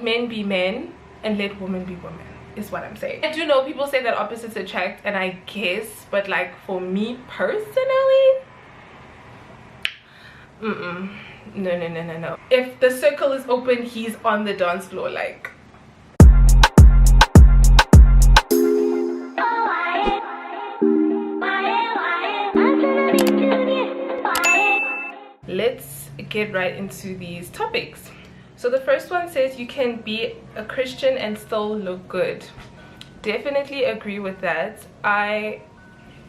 men be men and let women be women, is what I'm saying. I do know people say that opposites attract, and I guess, but like for me personally, no. If the circle is open, he's on the dance floor. Like, let's get right into these topics. So the first one says you can be a Christian and still look good. Definitely agree with that. I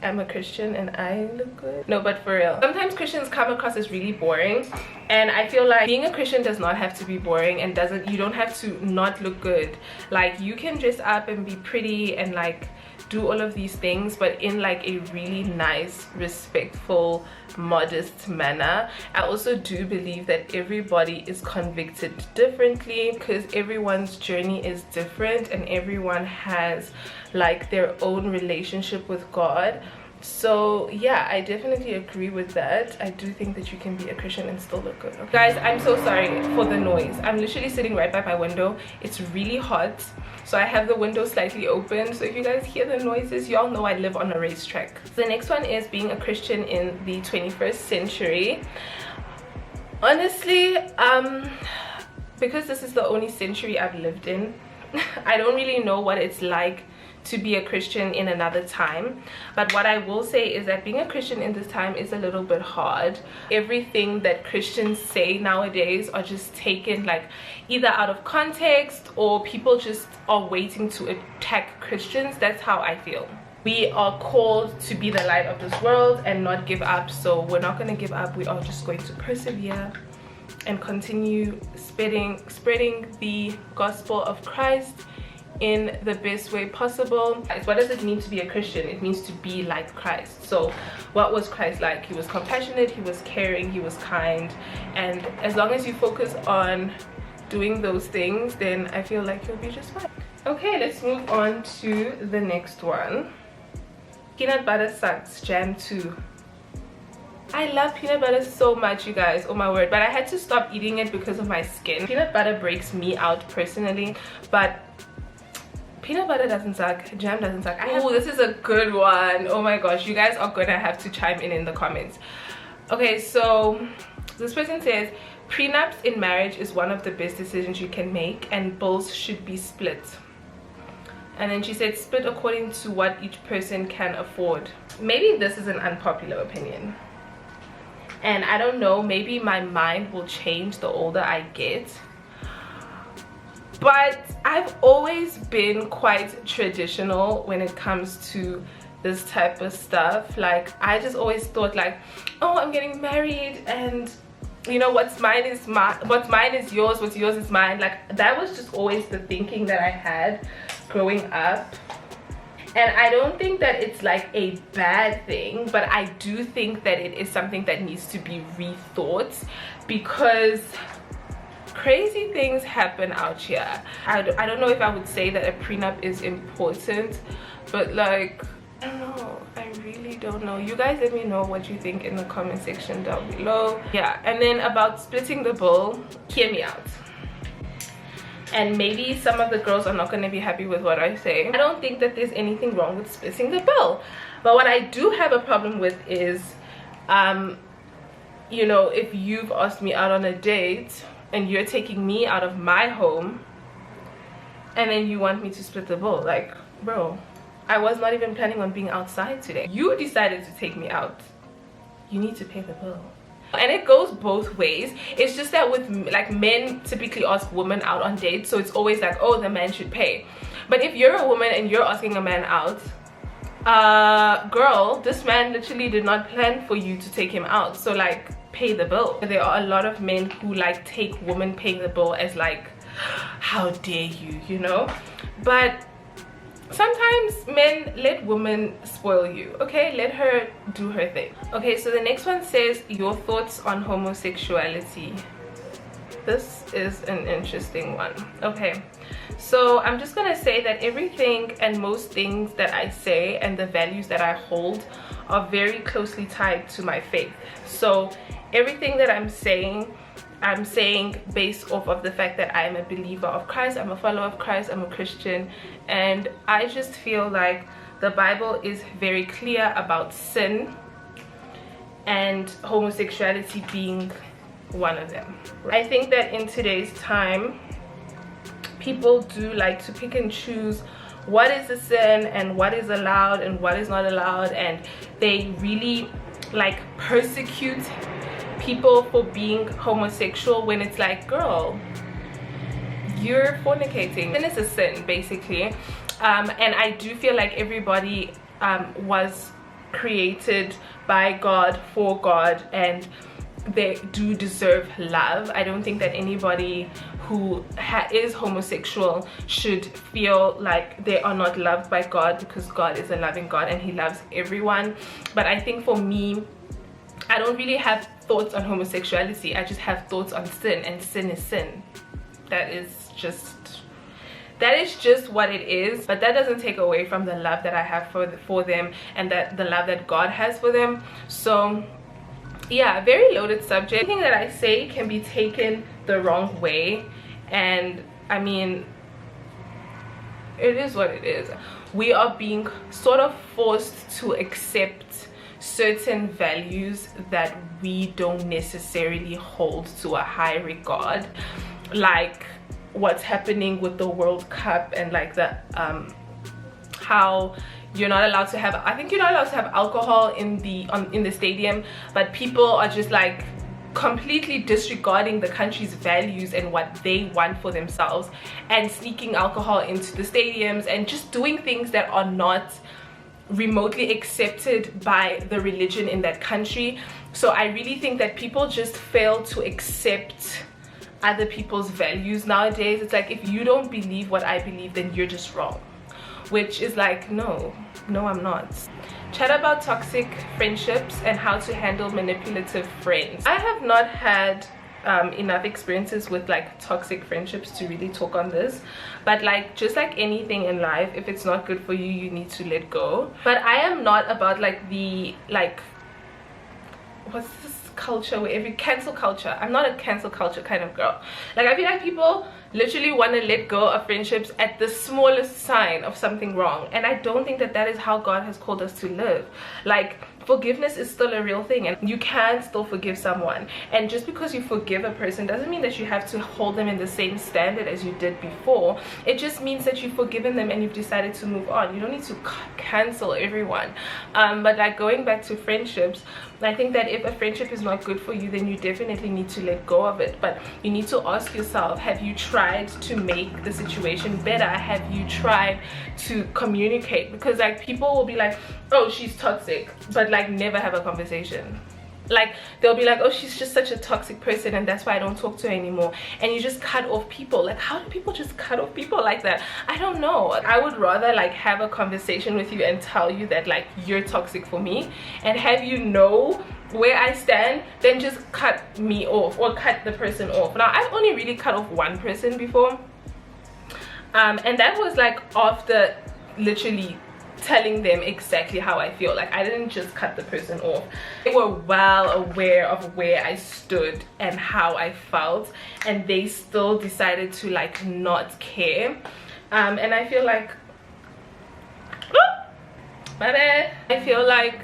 am a Christian and I look good. No, but for real, sometimes Christians come across as really boring, and I feel like being a Christian does not have to be boring, and you don't have to not look good. Like, you can dress up and be pretty and like do all of these things, but in like a really nice, respectful, modest manner. I also do believe that everybody is convicted differently, because everyone's journey is different and everyone has like their own relationship with God. So yeah, I definitely agree with that. I do think that you can be a Christian and still look good. Okay? Guys, I'm so sorry for the noise. I'm literally sitting right by my window. It's really hot, so I have the window slightly open. So if you guys hear the noises, y'all know I live on a racetrack. The next one is being a Christian in the 21st century. Honestly, because this is the only century I've lived in, I don't really know what it's like to be a Christian in another time. But what I will say is that being a Christian in this time is a little bit hard. Everything that Christians say nowadays are just taken like either out of context, or people just are waiting to attack Christians. That's how I feel. We are called to be the light of this world and not give up, so we're not going to give up. We are just going to persevere and continue spreading the gospel of Christ in the best way possible. What does it mean to be a Christian? It means to be like Christ. So what was Christ like? He was compassionate, he was caring, he was kind, and as long as you focus on doing those things, then I feel like you'll be just fine. Okay, let's move on to the next one. Peanut butter sucks, jam too. I love peanut butter so much, you guys, oh my word, but I had to stop eating it because of my skin. Peanut butter breaks me out personally, but peanut butter doesn't suck, jam doesn't suck. Oh, this is a good one. Oh my gosh, you guys are gonna have to chime in the comments. Okay, so this person says prenups in marriage is one of the best decisions you can make, and bills should be split. And then she said split according to what each person can afford. Maybe this is an unpopular opinion, and I don't know, maybe my mind will change the older I get. But I've always been quite traditional when it comes to this type of stuff. Like, I just always thought like, oh, I'm getting married, and you know, what's mine is yours, what's yours is mine. Like, that was just always the thinking that I had growing up. And I don't think that it's like a bad thing, but I do think that it is something that needs to be rethought, because crazy things happen out here. I don't know if I would say that a prenup is important, but like, I don't know, I really don't know. You guys let me know what you think in the comment section down below. Yeah, and then about splitting the bill, hear me out. And maybe some of the girls are not going to be happy with what I say. I don't think that there's anything wrong with splitting the bill, but what I do have a problem with is you know, if you've asked me out on a date and you're taking me out of my home and then you want me to split the bill. Like, bro, I was not even planning on being outside today. You decided to take me out. You need to pay the bill. And it goes both ways. It's just that with like, men typically ask women out on dates, so it's always like, oh, the man should pay. But if you're a woman and you're asking a man out, girl, this man literally did not plan for you to take him out, so like, pay the bill. There are a lot of men who like take women paying the bill as like, how dare you, you know. But sometimes men let women spoil you, okay? Let her do her thing. Okay, so the next one says your thoughts on homosexuality. This is an interesting one. Okay, so I'm just gonna say that everything and most things that I say and the values that I hold are very closely tied to my faith. So everything that I'm saying I'm saying based off of the fact that I'm a believer of Christ, I'm a follower of Christ, I'm a Christian, and I just feel like the Bible is very clear about sin and homosexuality being one of them. I think that in today's time, people do like to pick and choose what is a sin and what is allowed and what is not allowed, and they really like persecute people for being homosexual when it's like, girl, you're fornicating. Sin is a sin, basically. And I do feel like everybody was created by God, for God, and they do deserve love. I don't think that anybody who is homosexual should feel like they are not loved by God, because God is a loving God and he loves everyone. But I think for me, I don't really have thoughts on homosexuality. I just have thoughts on sin, and sin is sin. That is just what it is. But that doesn't take away from the love that I have for them, and that the love that God has for them. So yeah, very loaded subject. Anything that I say can be taken the wrong way, and I mean, it is what it is. We are being sort of forced to accept certain values that we don't necessarily hold to a high regard, like what's happening with the World Cup, and like the how you're not allowed to have, I think you're not allowed to have alcohol in the stadium, but people are just like completely disregarding the country's values and what they want for themselves, and sneaking alcohol into the stadiums and just doing things that are not remotely accepted by the religion in that country. So I really think that people just fail to accept other people's values nowadays. It's like, if you don't believe what I believe, then you're just wrong, which is like, no, I'm not. Chat about toxic friendships and how to handle manipulative friends. I have not had enough experiences with like toxic friendships to really talk on this, but like, just like anything in life, if it's not good for you, you need to let go. But I am not about like the what's this culture where every cancel culture. I'm not a cancel culture kind of girl. Like, I feel like people literally want to let go of friendships at the smallest sign of something wrong, and I don't think that is how God has called us to live. Like, forgiveness is still a real thing, and you can still forgive someone, and just because you forgive a person doesn't mean that you have to hold them in the same standard as you did before. It just means that you've forgiven them and you've decided to move on. You don't need to cancel everyone. But like, going back to friendships, I think that if a friendship is not good for you, then you definitely need to let go of it. But you need to ask yourself, have you tried to make the situation better? Have you tried to communicate? Because like, people will be like, oh, she's toxic, but like never have a conversation. Like, they'll be like, oh, she's just such a toxic person and that's why I don't talk to her anymore, and you just cut off people. Like, how do people just cut off people like that? I don't know. I would rather like have a conversation with you and tell you that like you're toxic for me, and have you know where I stand, than just cut me off or cut the person off. Now, I've only really cut off one person before, and that was like after literally telling them exactly how I feel. Like, I didn't just cut the person off. They were well aware of where I stood and how I felt, and they still decided to like not care. And I feel like, my bad. I feel like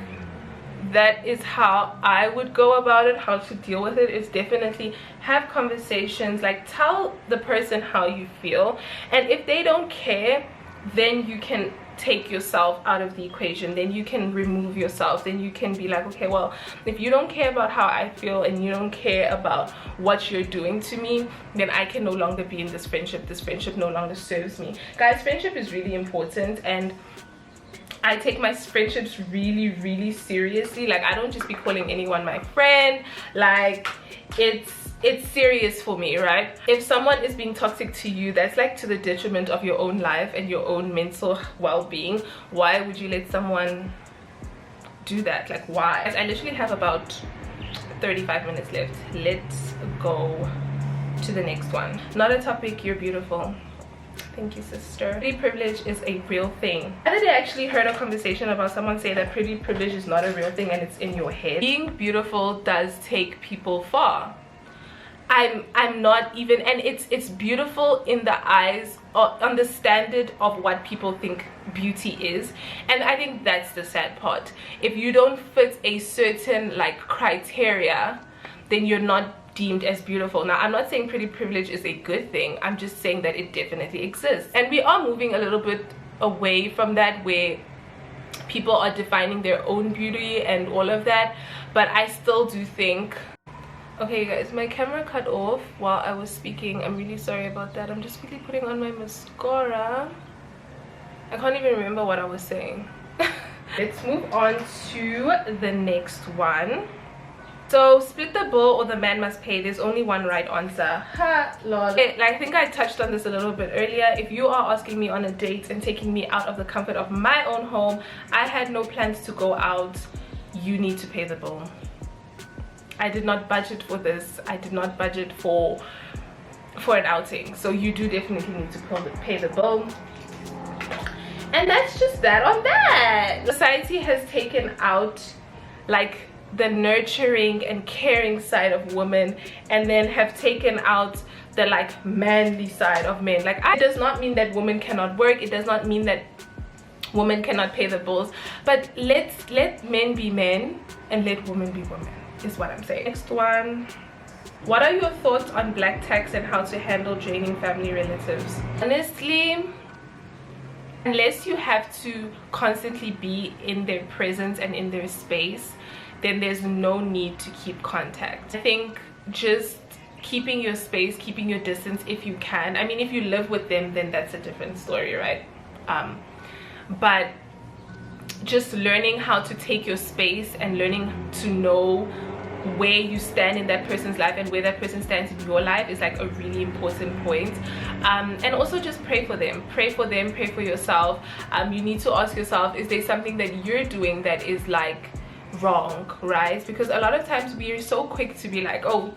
that is how I would go about it. How to deal with it is definitely have conversations, like tell the person how you feel, and if they don't care, then you can take yourself out of the equation. Then you can remove yourself. Then you can be like, okay, well, if you don't care about how I feel and you don't care about what you're doing to me, then I can no longer be in this friendship. This friendship no longer serves me. Guys, friendship is really important, and I take my friendships really seriously. Like, I don't just be calling anyone my friend. Like, it's serious for me, right? If someone is being toxic to you, that's like to the detriment of your own life and your own mental well-being. Why would you let someone do that? Like, why? I literally have about 35 minutes left. Let's go to the next one. Not a topic. You're beautiful. Thank you, sister. Pretty privilege is a real thing. The other day I actually heard a conversation about someone say that pretty privilege is not a real thing and it's in your head. Being beautiful does take people far. I'm not even, and it's beautiful in the eyes or on the standard of what people think beauty is. And I think that's the sad part. If you don't fit a certain like criteria, then you're not deemed as beautiful. Now, I'm not saying pretty privilege is a good thing. I'm just saying that it definitely exists, and we are moving a little bit away from that, where people are defining their own beauty and all of that. But I still do think, okay guys, my camera cut off while I was speaking. I'm really sorry about that. I'm just quickly putting on my mascara. I can't even remember what I was saying. Let's move on to the next one. So split the bill or the man must pay. There's only one right answer. Ha lol. Okay, I think I touched on this a little bit earlier. If you are asking me on a date and taking me out of the comfort of my own home, I had no plans to go out, you need to pay the bill. I did not budget for this. I did not budget for an outing, so you do definitely need to pay the bill. And that's just that on that. Society has taken out like the nurturing and caring side of women, and then have taken out the like manly side of men. Like, it does not mean that women cannot work, it does not mean that women cannot pay the bills, but let men be men and let women be women, is what I'm saying. Next one. What are your thoughts on black tax and how to handle draining family relatives? Honestly, unless you have to constantly be in their presence and in their space, then there's no need to keep contact. I think just keeping your space, keeping your distance if you can. I mean, if you live with them, then that's a different story, right? But just learning how to take your space and learning to know where you stand in that person's life and where that person stands in your life is like a really important point. And also just pray for them, pray for yourself. You need to ask yourself, is there something that you're doing that is like wrong, right? Because a lot of times we are so quick to be like, oh,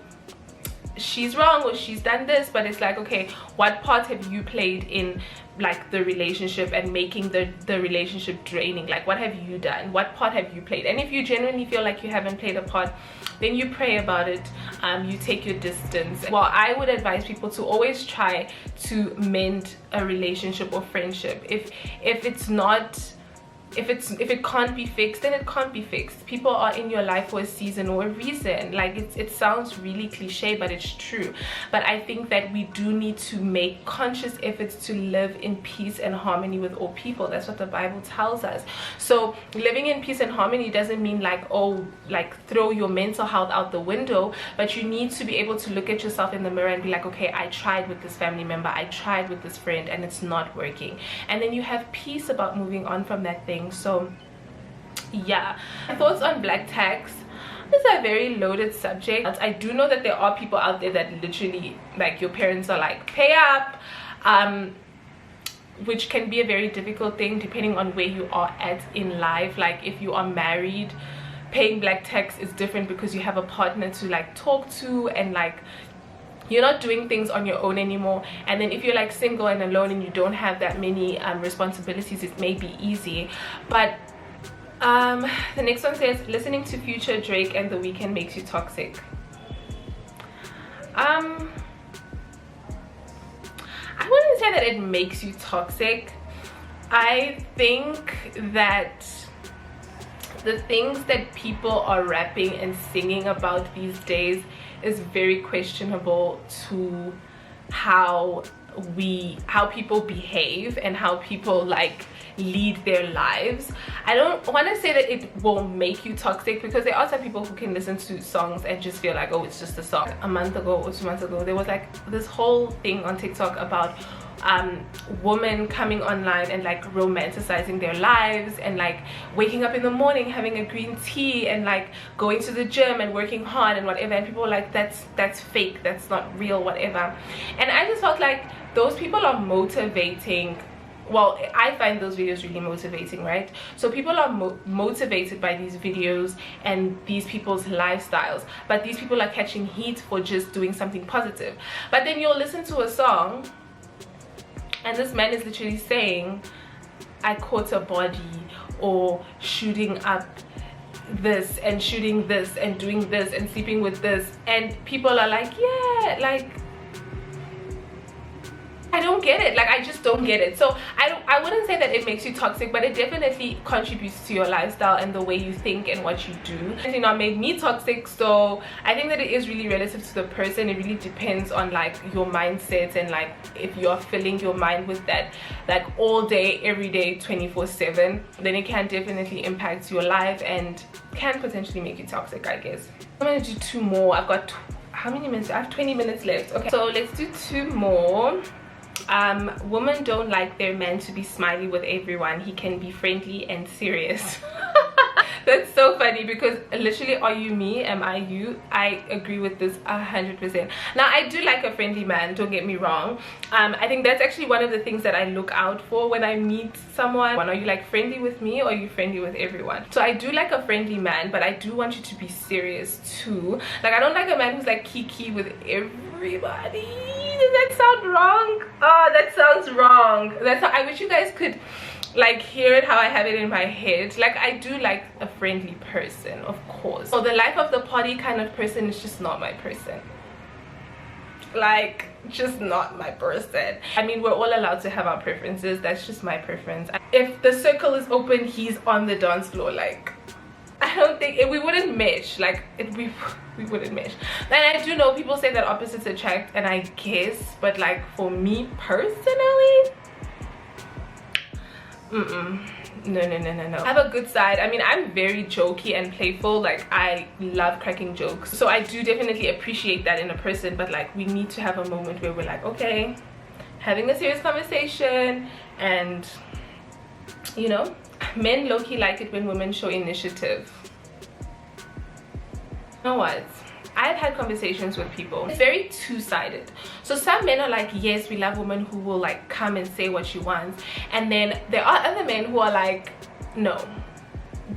she's wrong or she's done this, but it's like, okay, what part have you played in like the relationship and making the relationship draining? Like, what have you done? What part have you played? And if you genuinely feel like you haven't played a part, then you pray about it. You take your distance. Well, I would advise people to always try to mend a relationship or friendship. If it can't be fixed, then it can't be fixed. People are in your life for a season or a reason. Like, it sounds really cliche, but it's true. But I think that we do need to make conscious efforts to live in peace and harmony with all people. That's what the Bible tells us. So living in peace and harmony doesn't mean like, oh, like throw your mental health out the window, but you need to be able to look at yourself in the mirror and be like, okay, I tried with this family member, I tried with this friend, and it's not working. And then you have peace about moving on from that thing. So yeah, my thoughts on black tax is a very loaded subject. I do know that there are people out there that literally, like, your parents are like, pay up, which can be a very difficult thing depending on where you are at in life. Like, if you are married, paying black tax is different because you have a partner to like talk to, and like you're not doing things on your own anymore. And then if you're like single and alone and you don't have that many responsibilities, it may be easy. But the next one says, listening to Future, Drake and The Weeknd makes you toxic. I wouldn't say that it makes you toxic. I think that the things that people are rapping and singing about these days is very questionable to how people behave and how people like lead their lives. I don't want to say that it will make you toxic, because there are some people who can listen to songs and just feel like, oh, it's just a song. A month ago or 2 months ago, there was like this whole thing on TikTok about women coming online and like romanticizing their lives and like waking up in the morning having a green tea and like going to the gym and working hard and whatever, and people were like, that's fake, that's not real, whatever. And I just felt like those people are motivating. Well, I find those videos really motivating, right? So people are motivated by these videos and these people's lifestyles, but these people are catching heat for just doing something positive. But then you'll listen to a song and this man is literally saying, I caught a body, or shooting up this and shooting this and doing this and sleeping with this, and people are like, yeah, like, I don't get it. Like, I just don't get it. So I wouldn't say that it makes you toxic, but it definitely contributes to your lifestyle and the way you think and what you do. It's not made me toxic, so I think that it is really relative to the person. It really depends on like your mindset, and like if you're filling your mind with that like all day, every day, 24/7, then it can definitely impact your life and can potentially make you toxic, I guess. I'm gonna do 2 more. I've got how many minutes? I have 20 minutes left. Okay, so let's do 2 more. Women don't like their men to be smiley with everyone. He can be friendly and serious. That's so funny, because literally, are you me? Am I you? I agree with this 100%. Now, I do like a friendly man, don't get me wrong. I think that's actually one of the things that I look out for when I meet someone. Are you like friendly with me, or are you friendly with everyone? So I do like a friendly man, but I do want you to be serious too. Like, I don't like a man who's like kiki with everybody. Does that sound wrong? Oh, that sounds wrong. I wish you guys could like hear it how I have it in my head. Like, I do like a friendly person, of course. So the life of the party kind of person is just not my person. Like, just not my person. I mean, we're all allowed to have our preferences. That's just my preference. If the circle is open, he's on the dance floor. Like, I don't think we wouldn't mesh. Like, we wouldn't mesh. And I do know people say that opposites attract, and I guess, but like for me personally, no. I have a good side. I mean, I'm very jokey and playful. Like, I love cracking jokes, so I do definitely appreciate that in a person. But like, we need to have a moment where we're like, okay, having a serious conversation. And you know, men low-key like it when women show initiative. You know what? I've had conversations with people. It's very two-sided. So some men are like, yes, we love women who will like come and say what she wants, and then there are other men who are like, no,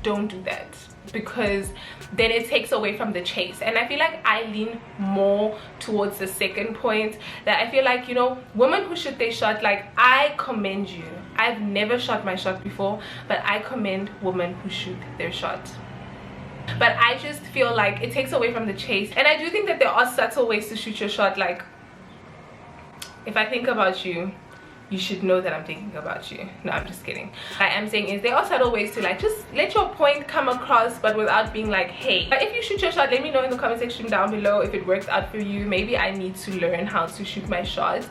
don't do that, because then it takes away from the chase. And I feel like I lean more towards the second point, that I feel like, you know, women who shoot their shot, like, I commend you. I've never shot my shot before, but I commend women who shoot their shot. But I just feel like it takes away from the chase. And I do think that there are subtle ways to shoot your shot. Like, if I think about you, you should know that I'm thinking about you. No, I'm just kidding. What I am saying is there are subtle ways to like just let your point come across, but without being like, hey. But if you shoot your shot, let me know in the comment section down below if it works out for you. Maybe I need to learn how to shoot my shots.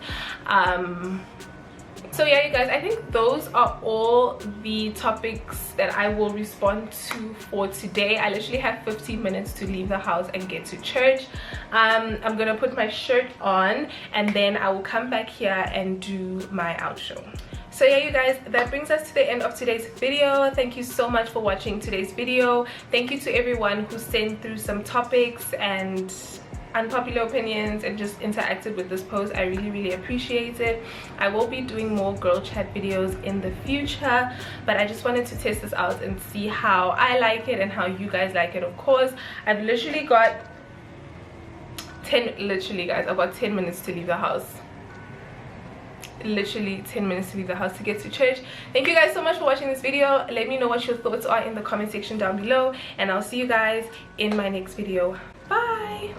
So yeah, you guys, I think those are all the topics that I will respond to for today. I literally have 15 minutes to leave the house and get to church. I'm gonna put my shirt on, and then I will come back here and do my outro. So yeah, you guys, that brings us to the end of today's video. Thank you so much for watching today's video. Thank you to everyone who sent through some topics and unpopular opinions and just interacted with this post. I really appreciate it. I will be doing more girl chat videos in the future, but I just wanted to test this out and see how I like it and how you guys like it. Of course, I've literally got 10 minutes to leave the house. Literally 10 minutes to leave the house to get to church. Thank you guys so much for watching this video. Let me know what your thoughts are in the comment section down below, and I'll see you guys in my next video. Bye.